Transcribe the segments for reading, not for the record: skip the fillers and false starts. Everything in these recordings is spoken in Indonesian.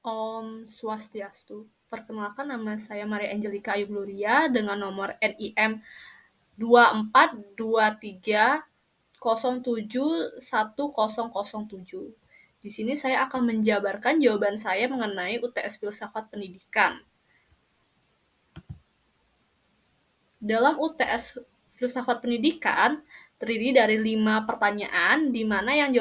Om Swastiastu. Perkenalkan, nama saya Maria Angelika Ayu Gloria dengan nomor NIM 2423071007. Di sini saya akan menjabarkan jawaban saya mengenai UTS Filsafat Pendidikan. Dalam UTS Filsafat Pendidikan terdiri dari 5 pertanyaan, di mana yang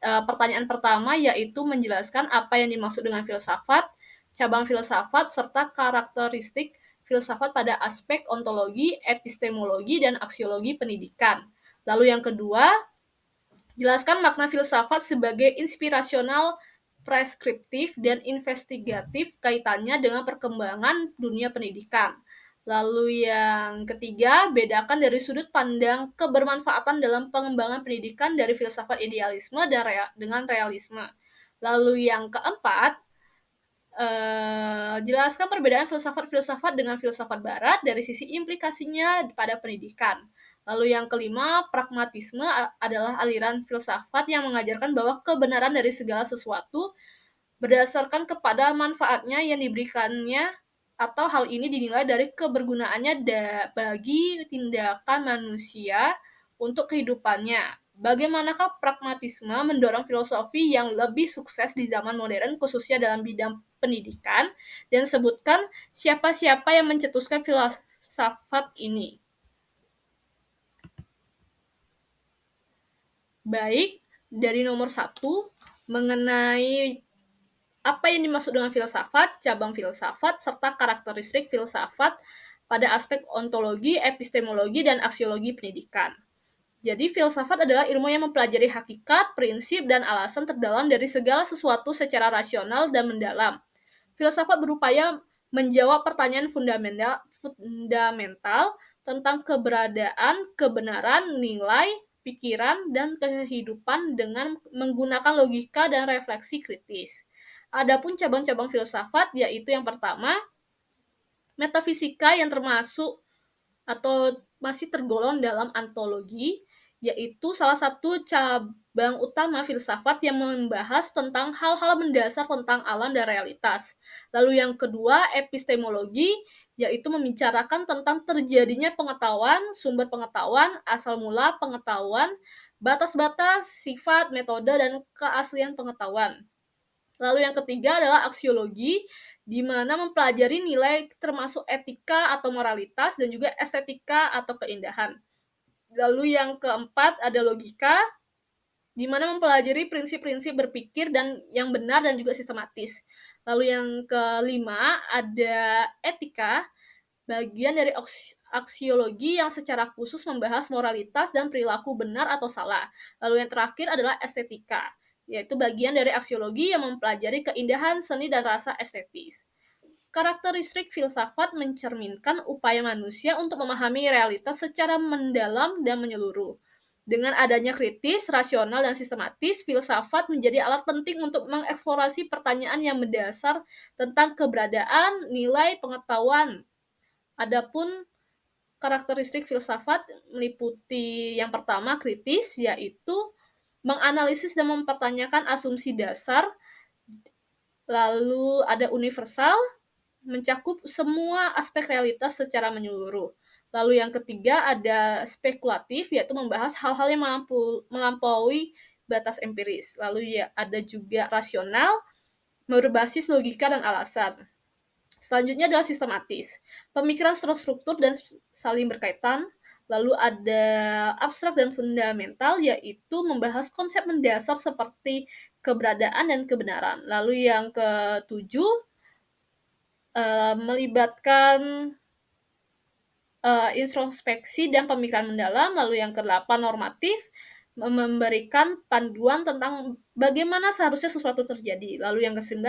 pertanyaan pertama yaitu menjelaskan apa yang dimaksud dengan filsafat, cabang filsafat, serta karakteristik filsafat pada aspek ontologi, epistemologi, dan aksiologi pendidikan. Lalu yang kedua, jelaskan makna filsafat sebagai inspirasional, preskriptif, dan investigatif kaitannya dengan perkembangan dunia pendidikan. Lalu yang ketiga, bedakan dari sudut pandang kebermanfaatan dalam pengembangan pendidikan dari filsafat idealisme dengan realisme. Lalu yang keempat, jelaskan perbedaan filsafat-filsafat dengan filsafat barat dari sisi implikasinya pada pendidikan. Lalu yang kelima, pragmatisme adalah aliran filsafat yang mengajarkan bahwa kebenaran dari segala sesuatu berdasarkan kepada manfaatnya yang diberikannya, atau hal ini dinilai dari kebergunaannya bagi tindakan manusia untuk kehidupannya. Bagaimanakah pragmatisme mendorong filosofi yang lebih sukses di zaman modern, khususnya dalam bidang pendidikan, dan sebutkan siapa-siapa yang mencetuskan filsafat ini. Baik, dari nomor 1, mengenai apa yang dimaksud dengan filsafat, cabang filsafat, serta karakteristik filsafat pada aspek ontologi, epistemologi, dan aksiologi pendidikan. Jadi, filsafat adalah ilmu yang mempelajari hakikat, prinsip, dan alasan terdalam dari segala sesuatu secara rasional dan mendalam. Filsafat berupaya menjawab pertanyaan fundamental tentang keberadaan, kebenaran, nilai, pikiran, dan kehidupan dengan menggunakan logika dan refleksi kritis. Adapun cabang-cabang filsafat, yaitu yang pertama, metafisika yang termasuk atau masih tergolong dalam antologi, yaitu salah satu cabang utama filsafat yang membahas tentang hal-hal mendasar tentang alam dan realitas. Lalu yang kedua, epistemologi, yaitu membicarakan tentang terjadinya pengetahuan, sumber pengetahuan, asal mula pengetahuan, batas-batas, sifat, metode, dan keaslian pengetahuan. Lalu yang ketiga adalah aksiologi, di mana mempelajari nilai termasuk etika atau moralitas dan juga estetika atau keindahan. Lalu yang keempat ada logika, di mana mempelajari prinsip-prinsip berpikir dan yang benar dan juga sistematis. Lalu yang kelima ada etika, bagian dari aksiologi yang secara khusus membahas moralitas dan perilaku benar atau salah. Lalu yang terakhir adalah estetika, yaitu bagian dari aksiologi yang mempelajari keindahan, seni, dan rasa estetis. Karakteristik filsafat mencerminkan upaya manusia untuk memahami realitas secara mendalam dan menyeluruh. Dengan adanya kritis, rasional, dan sistematis, filsafat menjadi alat penting untuk mengeksplorasi pertanyaan yang mendasar tentang keberadaan, nilai, pengetahuan. Adapun karakteristik filsafat meliputi yang pertama kritis, yaitu menganalisis dan mempertanyakan asumsi dasar. Lalu ada universal, mencakup semua aspek realitas secara menyeluruh. Lalu yang ketiga ada spekulatif, yaitu membahas hal-hal yang melampaui batas empiris. Lalu ya ada juga rasional, berbasis logika dan alasan. Selanjutnya adalah sistematis, pemikiran struktur dan saling berkaitan. Lalu ada abstrak dan fundamental, yaitu membahas konsep mendasar seperti keberadaan dan kebenaran. Lalu yang ketujuh, melibatkan introspeksi dan pemikiran mendalam. Lalu yang ke-8 normatif, memberikan panduan tentang bagaimana seharusnya sesuatu terjadi. Lalu yang ke-9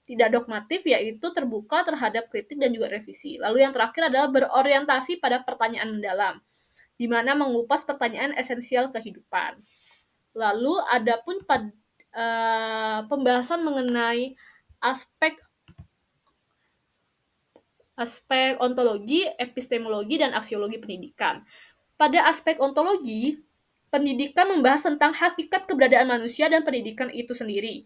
tidak dogmatif, yaitu terbuka terhadap kritik dan juga revisi. Lalu yang terakhir adalah berorientasi pada pertanyaan mendalam, di mana mengupas pertanyaan esensial kehidupan. Lalu adapun pembahasan mengenai aspek ontologi, epistemologi, dan aksiologi pendidikan. Pada aspek ontologi, pendidikan membahas tentang hakikat keberadaan manusia dan pendidikan itu sendiri.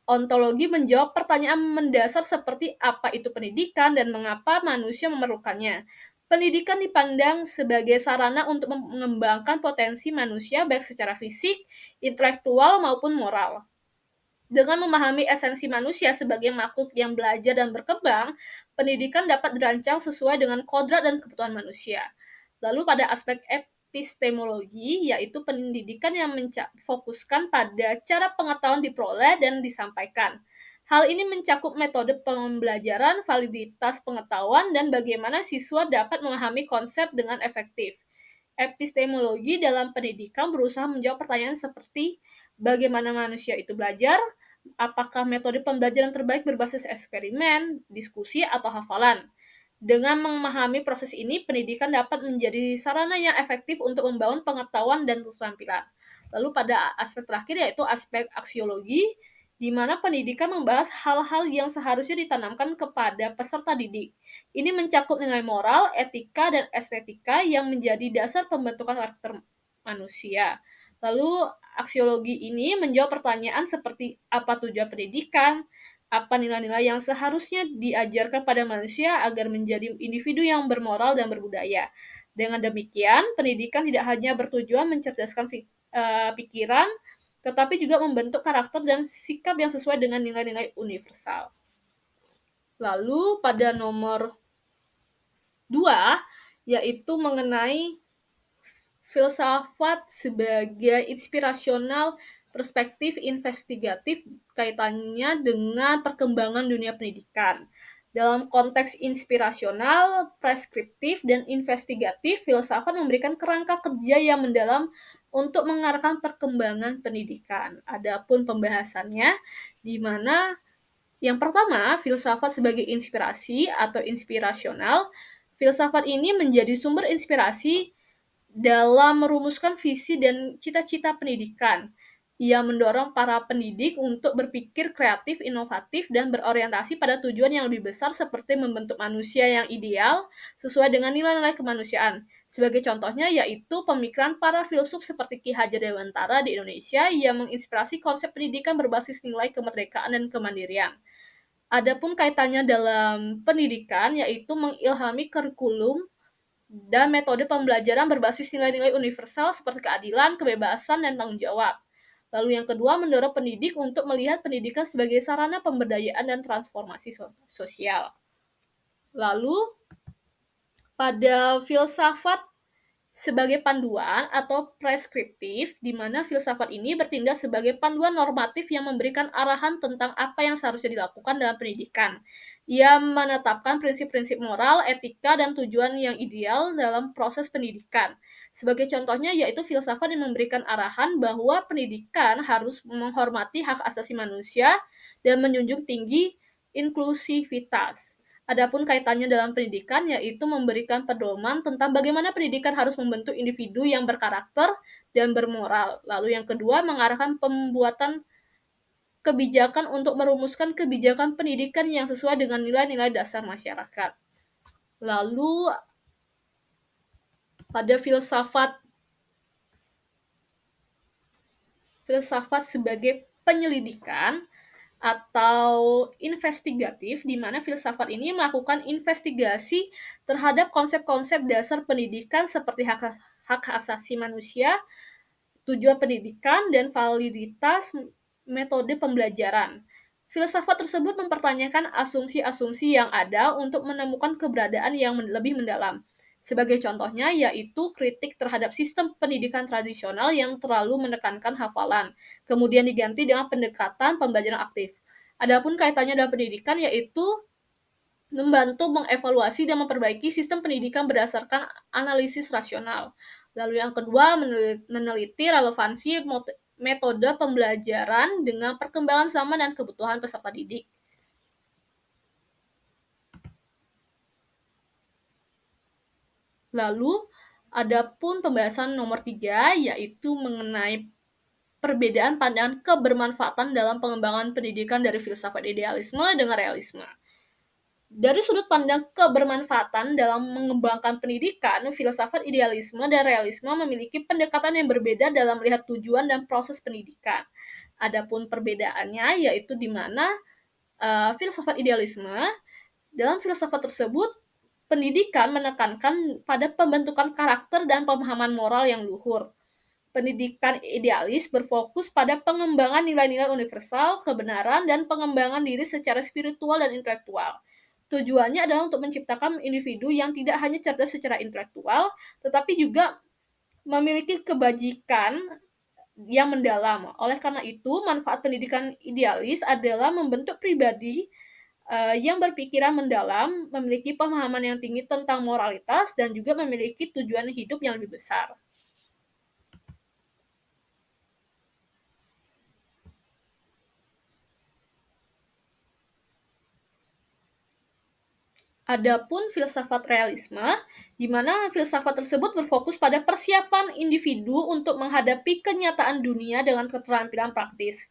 Ontologi menjawab pertanyaan mendasar seperti apa itu pendidikan dan mengapa manusia memerlukannya. Pendidikan dipandang sebagai sarana untuk mengembangkan potensi manusia baik secara fisik, intelektual, maupun moral. Dengan memahami esensi manusia sebagai makhluk yang belajar dan berkembang, pendidikan dapat dirancang sesuai dengan kodrat dan kebutuhan manusia. Lalu pada aspek epistemologi, yaitu pendidikan yang fokuskan pada cara pengetahuan diperoleh dan disampaikan. Hal ini mencakup metode pembelajaran, validitas pengetahuan, dan bagaimana siswa dapat memahami konsep dengan efektif. Epistemologi dalam pendidikan berusaha menjawab pertanyaan seperti bagaimana manusia itu belajar, apakah metode pembelajaran terbaik berbasis eksperimen, diskusi, atau hafalan. Dengan memahami proses ini, pendidikan dapat menjadi sarana yang efektif untuk membangun pengetahuan dan keterampilan. Lalu pada aspek terakhir yaitu aspek aksiologi, di mana pendidikan membahas hal-hal yang seharusnya ditanamkan kepada peserta didik. Ini mencakup nilai moral, etika, dan estetika yang menjadi dasar pembentukan karakter manusia. Lalu aksiologi ini menjawab pertanyaan seperti apa tujuan pendidikan, apa nilai-nilai yang seharusnya diajarkan pada manusia agar menjadi individu yang bermoral dan berbudaya. Dengan demikian, pendidikan tidak hanya bertujuan mencerdaskan pikiran, tetapi juga membentuk karakter dan sikap yang sesuai dengan nilai-nilai universal. Lalu pada nomor 2, yaitu mengenai filsafat sebagai inspirasional perspektif investigatif kaitannya dengan perkembangan dunia pendidikan. Dalam konteks inspirasional, preskriptif, dan investigatif, filsafat memberikan kerangka kerja yang mendalam untuk mengarahkan perkembangan pendidikan. Adapun pembahasannya, di mana yang pertama, filsafat sebagai inspirasi atau inspirasional. Filsafat ini menjadi sumber inspirasi dalam merumuskan visi dan cita-cita pendidikan. Ia mendorong para pendidik untuk berpikir kreatif, inovatif, dan berorientasi pada tujuan yang lebih besar seperti membentuk manusia yang ideal sesuai dengan nilai-nilai kemanusiaan. Sebagai contohnya yaitu pemikiran para filsuf seperti Ki Hajar Dewantara di Indonesia yang menginspirasi konsep pendidikan berbasis nilai kemerdekaan dan kemandirian. Adapun kaitannya dalam pendidikan yaitu mengilhami kurikulum dan metode pembelajaran berbasis nilai-nilai universal seperti keadilan, kebebasan, dan tanggung jawab. Lalu yang kedua, mendorong pendidik untuk melihat pendidikan sebagai sarana pemberdayaan dan transformasi sosial. Lalu, pada filsafat sebagai panduan atau preskriptif, di mana filsafat ini bertindak sebagai panduan normatif yang memberikan arahan tentang apa yang seharusnya dilakukan dalam pendidikan. Ia menetapkan prinsip-prinsip moral, etika, dan tujuan yang ideal dalam proses pendidikan. Sebagai contohnya yaitu filsafat yang memberikan arahan bahwa pendidikan harus menghormati hak asasi manusia dan menjunjung tinggi inklusivitas. Adapun kaitannya dalam pendidikan yaitu memberikan pedoman tentang bagaimana pendidikan harus membentuk individu yang berkarakter dan bermoral. Lalu yang kedua, mengarahkan pembuatan kebijakan untuk merumuskan kebijakan pendidikan yang sesuai dengan nilai-nilai dasar masyarakat. Lalu pada filsafat sebagai penyelidikan atau investigatif, di mana filsafat ini melakukan investigasi terhadap konsep-konsep dasar pendidikan seperti hak asasi manusia, tujuan pendidikan, dan validitas metode pembelajaran. Filsafat tersebut mempertanyakan asumsi-asumsi yang ada untuk menemukan keberadaan yang lebih mendalam. Sebagai contohnya yaitu kritik terhadap sistem pendidikan tradisional yang terlalu menekankan hafalan, kemudian diganti dengan pendekatan pembelajaran aktif. Adapun kaitannya dalam pendidikan yaitu membantu mengevaluasi dan memperbaiki sistem pendidikan berdasarkan analisis rasional. Lalu yang kedua, meneliti relevansi metode pembelajaran dengan perkembangan zaman dan kebutuhan peserta didik. Lalu, adapun pembahasan nomor 3, yaitu mengenai perbedaan pandangan kebermanfaatan dalam pengembangan pendidikan dari filsafat idealisme dengan realisme. Dari sudut pandang kebermanfaatan dalam mengembangkan pendidikan, filsafat idealisme dan realisme memiliki pendekatan yang berbeda dalam melihat tujuan dan proses pendidikan. Adapun perbedaannya yaitu di mana filsafat idealisme, dalam filsafat tersebut pendidikan menekankan pada pembentukan karakter dan pemahaman moral yang luhur. Pendidikan idealis berfokus pada pengembangan nilai-nilai universal, kebenaran, dan pengembangan diri secara spiritual dan intelektual. Tujuannya adalah untuk menciptakan individu yang tidak hanya cerdas secara intelektual, tetapi juga memiliki kebajikan yang mendalam. Oleh karena itu, manfaat pendidikan idealis adalah membentuk pribadi yang berpikiran mendalam, memiliki pemahaman yang tinggi tentang moralitas, dan juga memiliki tujuan hidup yang lebih besar. Adapun filsafat realisme, di mana filsafat tersebut berfokus pada persiapan individu untuk menghadapi kenyataan dunia dengan keterampilan praktis.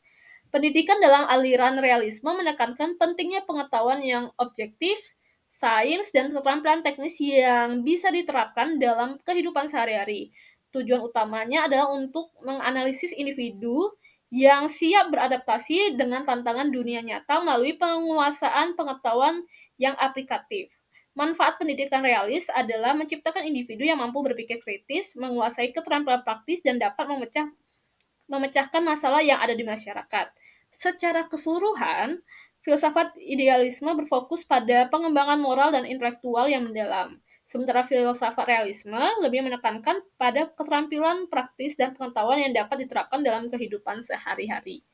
Pendidikan dalam aliran realisme menekankan pentingnya pengetahuan yang objektif, sains, dan keterampilan teknis yang bisa diterapkan dalam kehidupan sehari-hari. Tujuan utamanya adalah untuk menganalisis individu yang siap beradaptasi dengan tantangan dunia nyata melalui penguasaan pengetahuan yang aplikatif. Manfaat pendidikan realis adalah menciptakan individu yang mampu berpikir kritis, menguasai keterampilan praktis, dan dapat memecahkan masalah yang ada di masyarakat. Secara keseluruhan, filsafat idealisme berfokus pada pengembangan moral dan intelektual yang mendalam. Sementara filsafat realisme lebih menekankan pada keterampilan praktis dan pengetahuan yang dapat diterapkan dalam kehidupan sehari-hari.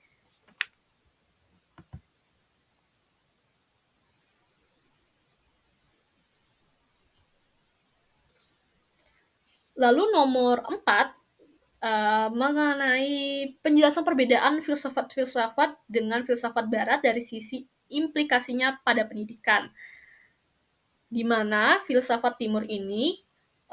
Lalu nomor 4, mengenai penjelasan perbedaan filsafat-filsafat dengan filsafat barat dari sisi implikasinya pada pendidikan. Di mana filsafat timur ini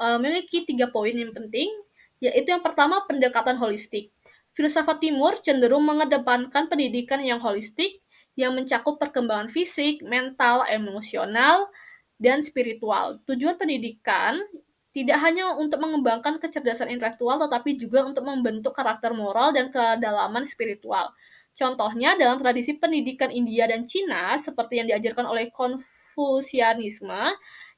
memiliki 3 poin yang penting, yaitu yang pertama pendekatan holistik. Filsafat timur cenderung mengedepankan pendidikan yang holistik yang mencakup perkembangan fisik, mental, emosional, dan spiritual. Tujuan pendidikan tidak hanya untuk mengembangkan kecerdasan intelektual, tetapi juga untuk membentuk karakter moral dan kedalaman spiritual. Contohnya dalam tradisi pendidikan India dan Cina, seperti yang diajarkan oleh Konfusianisme,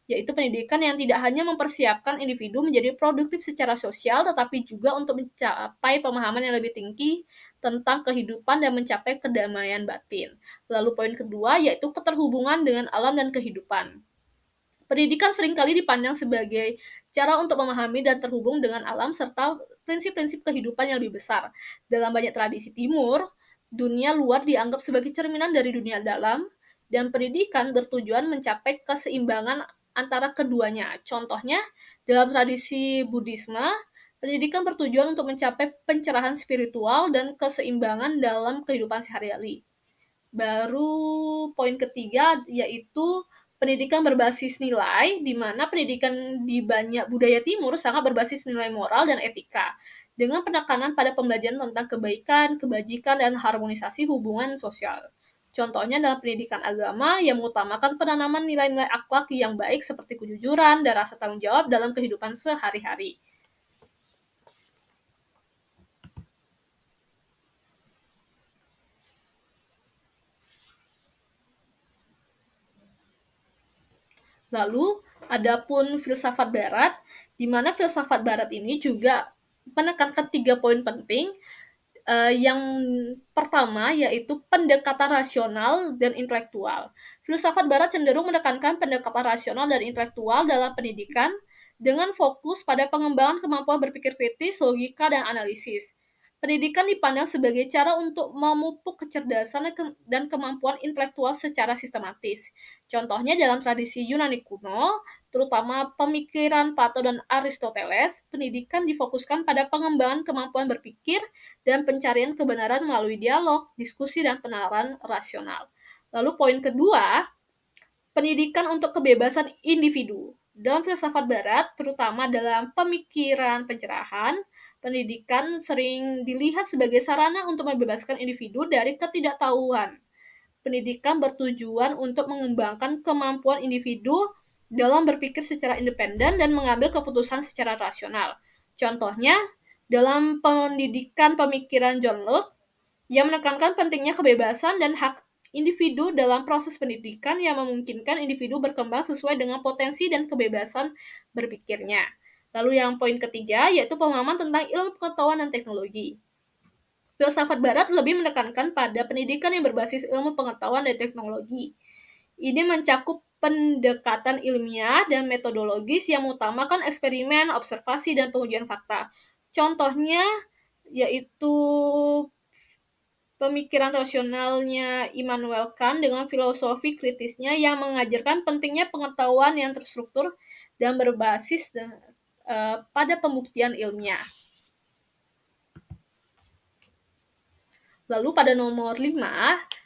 yaitu pendidikan yang tidak hanya mempersiapkan individu menjadi produktif secara sosial, tetapi juga untuk mencapai pemahaman yang lebih tinggi tentang kehidupan dan mencapai kedamaian batin. Lalu poin kedua yaitu keterhubungan dengan alam dan kehidupan. Pendidikan seringkali dipandang sebagai cara untuk memahami dan terhubung dengan alam serta prinsip-prinsip kehidupan yang lebih besar. Dalam banyak tradisi timur, dunia luar dianggap sebagai cerminan dari dunia dalam, dan pendidikan bertujuan mencapai keseimbangan antara keduanya. Contohnya, dalam tradisi Buddhisme, pendidikan bertujuan untuk mencapai pencerahan spiritual dan keseimbangan dalam kehidupan sehari-hari. Baru poin ketiga yaitu pendidikan berbasis nilai, di mana pendidikan di banyak budaya timur sangat berbasis nilai moral dan etika, dengan penekanan pada pembelajaran tentang kebaikan, kebajikan, dan harmonisasi hubungan sosial. Contohnya dalam pendidikan agama yang mengutamakan penanaman nilai-nilai akhlak yang baik seperti kejujuran dan rasa tanggung jawab dalam kehidupan sehari-hari. Lalu, adapun filsafat barat, di mana filsafat barat ini juga menekankan 3 poin penting. Yang pertama yaitu pendekatan rasional dan intelektual. Filsafat barat cenderung menekankan pendekatan rasional dan intelektual dalam pendidikan dengan fokus pada pengembangan kemampuan berpikir kritis, logika, dan analisis. Pendidikan dipandang sebagai cara untuk memupuk kecerdasan dan kemampuan intelektual secara sistematis. Contohnya dalam tradisi Yunani kuno, terutama pemikiran Plato dan Aristoteles, pendidikan difokuskan pada pengembangan kemampuan berpikir dan pencarian kebenaran melalui dialog, diskusi, dan penalaran rasional. Lalu poin kedua, pendidikan untuk kebebasan individu. Dalam filsafat barat, terutama dalam pemikiran pencerahan, pendidikan sering dilihat sebagai sarana untuk membebaskan individu dari ketidaktahuan. Pendidikan bertujuan untuk mengembangkan kemampuan individu dalam berpikir secara independen dan mengambil keputusan secara rasional. Contohnya, dalam pendidikan pemikiran John Locke, Ia menekankan pentingnya kebebasan dan hak individu dalam proses pendidikan yang memungkinkan individu berkembang sesuai dengan potensi dan kebebasan berpikirnya. Lalu yang poin ketiga yaitu pemahaman tentang ilmu pengetahuan dan teknologi. Filsafat Barat lebih menekankan pada pendidikan yang berbasis ilmu pengetahuan dan teknologi. Ini mencakup pendekatan ilmiah dan metodologis yang mengutamakan eksperimen, observasi, dan pengujian fakta. Contohnya yaitu pemikiran rasionalnya Immanuel Kant dengan filosofi kritisnya yang mengajarkan pentingnya pengetahuan yang terstruktur dan berbasis pada pembuktian ilmiah. Lalu pada nomor 5,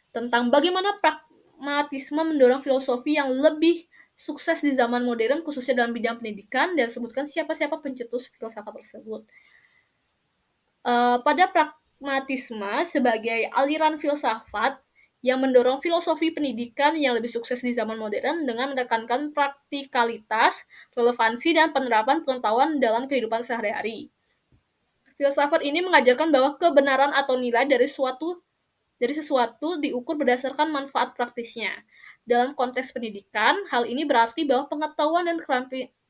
tentang bagaimana pragmatisme mendorong filosofi yang lebih sukses di zaman modern, khususnya dalam bidang pendidikan, dan sebutkan siapa-siapa pencetus filsafat tersebut. Pada pragmatisme sebagai aliran filsafat yang mendorong filosofi pendidikan yang lebih sukses di zaman modern dengan menekankan praktikalitas, relevansi, dan penerapan pengetahuan dalam kehidupan sehari-hari. Filsafat ini mengajarkan bahwa kebenaran atau nilai dari sesuatu diukur berdasarkan manfaat praktisnya. Dalam konteks pendidikan, hal ini berarti bahwa pengetahuan dan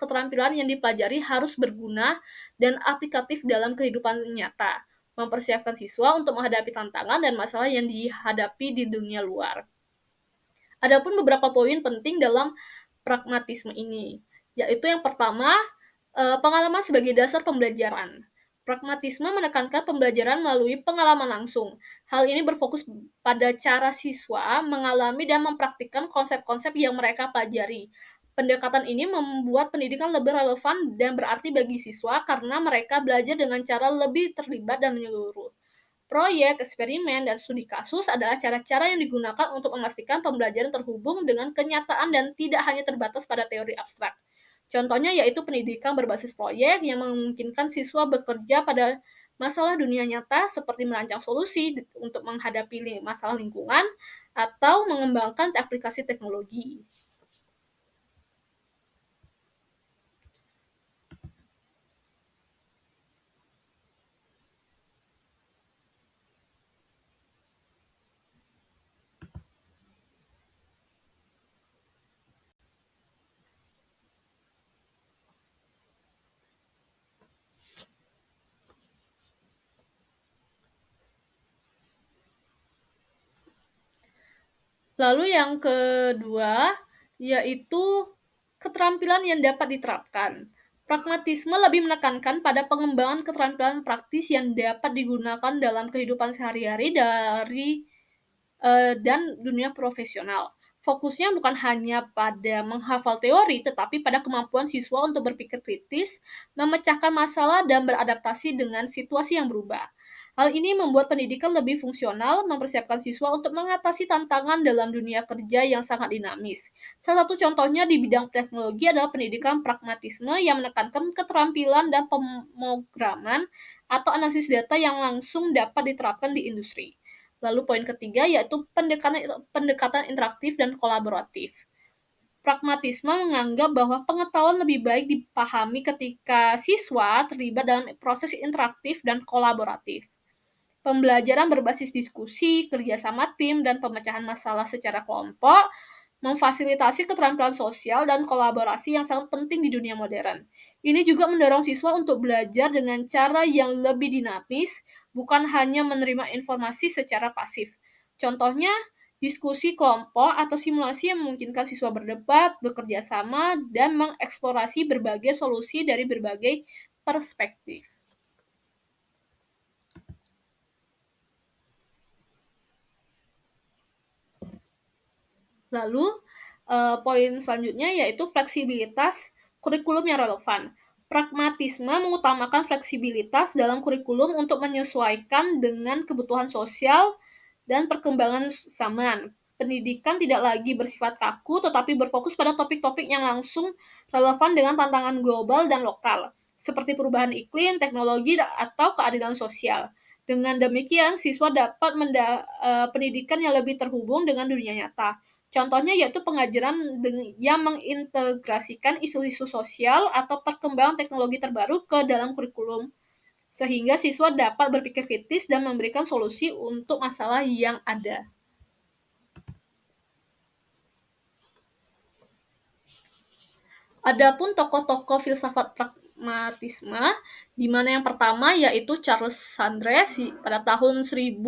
keterampilan yang dipelajari harus berguna dan aplikatif dalam kehidupan nyata, mempersiapkan siswa untuk menghadapi tantangan dan masalah yang dihadapi di dunia luar. Adapun beberapa poin penting dalam pragmatisme ini, yaitu yang pertama, pengalaman sebagai dasar pembelajaran. Pragmatisme menekankan pembelajaran melalui pengalaman langsung. Hal ini berfokus pada cara siswa mengalami dan mempraktikkan konsep-konsep yang mereka pelajari. Pendekatan ini membuat pendidikan lebih relevan dan berarti bagi siswa karena mereka belajar dengan cara lebih terlibat dan menyeluruh. Proyek, eksperimen, dan studi kasus adalah cara-cara yang digunakan untuk memastikan pembelajaran terhubung dengan kenyataan dan tidak hanya terbatas pada teori abstrak. Contohnya yaitu pendidikan berbasis proyek yang memungkinkan siswa bekerja pada masalah dunia nyata seperti merancang solusi untuk menghadapi masalah lingkungan atau mengembangkan aplikasi teknologi. Lalu yang kedua yaitu keterampilan yang dapat diterapkan. Pragmatisme lebih menekankan pada pengembangan keterampilan praktis yang dapat digunakan dalam kehidupan sehari-hari dan dunia profesional. Fokusnya bukan hanya pada menghafal teori, tetapi pada kemampuan siswa untuk berpikir kritis, memecahkan masalah, dan beradaptasi dengan situasi yang berubah. Hal ini membuat pendidikan lebih fungsional, mempersiapkan siswa untuk mengatasi tantangan dalam dunia kerja yang sangat dinamis. Salah satu contohnya di bidang teknologi adalah pendidikan pragmatisme yang menekankan keterampilan dan pemrograman atau analisis data yang langsung dapat diterapkan di industri. Lalu poin ketiga yaitu pendekatan interaktif dan kolaboratif. Pragmatisme menganggap bahwa pengetahuan lebih baik dipahami ketika siswa terlibat dalam proses interaktif dan kolaboratif. Pembelajaran berbasis diskusi, kerjasama tim, dan pemecahan masalah secara kelompok memfasilitasi keterampilan sosial dan kolaborasi yang sangat penting di dunia modern. Ini juga mendorong siswa untuk belajar dengan cara yang lebih dinamis, bukan hanya menerima informasi secara pasif. Contohnya, diskusi kelompok atau simulasi yang memungkinkan siswa berdebat, bekerja sama, dan mengeksplorasi berbagai solusi dari berbagai perspektif. Lalu, poin selanjutnya yaitu fleksibilitas kurikulum yang relevan. Pragmatisme mengutamakan fleksibilitas dalam kurikulum untuk menyesuaikan dengan kebutuhan sosial dan perkembangan zaman. Pendidikan tidak lagi bersifat kaku, tetapi berfokus pada topik-topik yang langsung relevan dengan tantangan global dan lokal, seperti perubahan iklim, teknologi, atau keadilan sosial. Dengan demikian, siswa dapat pendidikan yang lebih terhubung dengan dunia nyata. Contohnya yaitu pengajaran yang mengintegrasikan isu-isu sosial atau perkembangan teknologi terbaru ke dalam kurikulum sehingga siswa dapat berpikir kritis dan memberikan solusi untuk masalah yang ada. Adapun tokoh-tokoh filsafat pragmatisme, di mana yang pertama yaitu Charles Sandres pada tahun 1839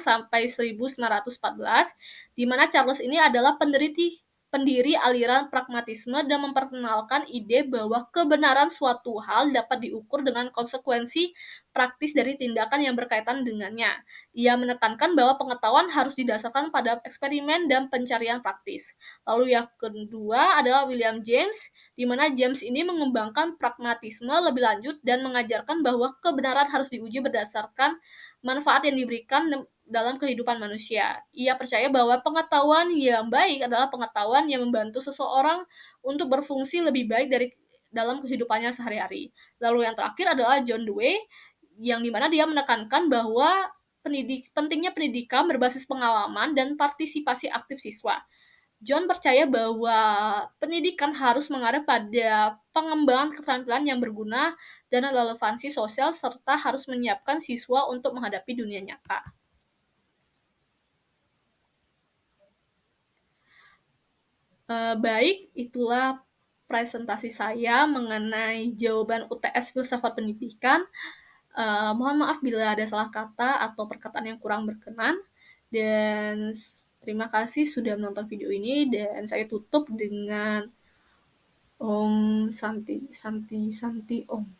sampai 1914, di mana Charles ini adalah pendiri aliran pragmatisme dan memperkenalkan ide bahwa kebenaran suatu hal dapat diukur dengan konsekuensi praktis dari tindakan yang berkaitan dengannya. Ia menekankan bahwa pengetahuan harus didasarkan pada eksperimen dan pencarian praktis. Lalu yang kedua adalah William James, di mana James ini mengembangkan pragmatisme lebih lanjut dan mengajarkan bahwa kebenaran harus diuji berdasarkan manfaat yang diberikan dalam kehidupan manusia. Ia percaya bahwa pengetahuan yang baik adalah pengetahuan yang membantu seseorang untuk berfungsi lebih baik dalam kehidupannya sehari-hari. Lalu yang terakhir adalah John Dewey, yang dimana dia menekankan bahwa pentingnya pendidikan berbasis pengalaman dan partisipasi aktif siswa. John percaya bahwa pendidikan harus mengarah pada pengembangan keterampilan yang berguna dan relevansi sosial serta harus menyiapkan siswa untuk menghadapi dunia nyata. Baik, itulah presentasi saya mengenai jawaban UTS Filsafat Pendidikan. Mohon maaf bila ada salah kata atau perkataan yang kurang berkenan. Dan terima kasih sudah menonton video ini dan saya tutup dengan Om Santi Om.